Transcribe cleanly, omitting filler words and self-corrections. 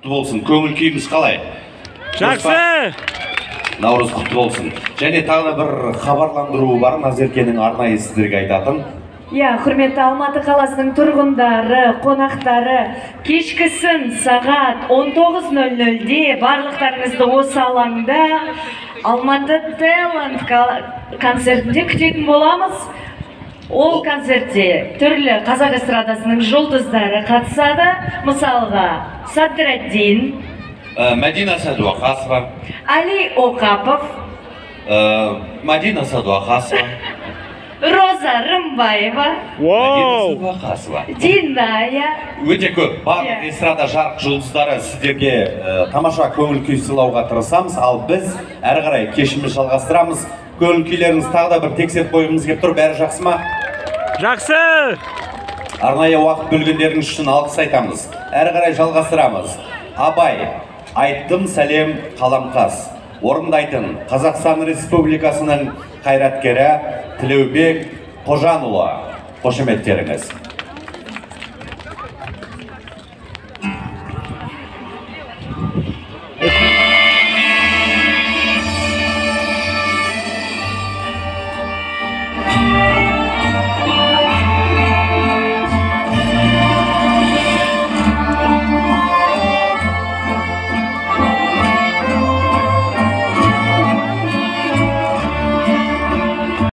болсын, көңіл күйіміз қалай? Жақсы! Наурыз құтты болсын. Және тағы бір хабарландыру бар, Назеркенің арнайы сіздерге айтатын. Құрметті Алматы қаласының тұрғындары, қонақтары, кешкісін сағат 19:00-де барлықтарыңызды осы алаңда Алматы Талант концертінде күтетін боламыз. Ол концертте түрлі қазақ эстрадасының жұлдыздары қатысады. Мысалға, Садреддин, Мәдина Сәдуақасова, Али Оқапов, Мәдина Сәдуақасова, Роза Рымбаева, Мәдина Сәдуақасова. Диная. Өте көп. Барлық эстрада жарық жұлдыздары сіздерге тамаша көңіл күй сыйлауға тырысамыз, ал біз әрі қарай кешіміз жалғастырамыз. Көңіл күйлеріңіз тағы да бір тексеріп қойғымыз келіп тұр. Бәрі жақсы ма? Жақсы! Арнайы уақыт бөлгендеріңіз үшін алғыс айтамыз. Әрі қарай жалғастырамыз. Абай, айттым сәлем қаламқас. Орындайтын Қазақстан Республикасының қайраткері Тілеубек Қожанұлы. Қошеметтеріңіз.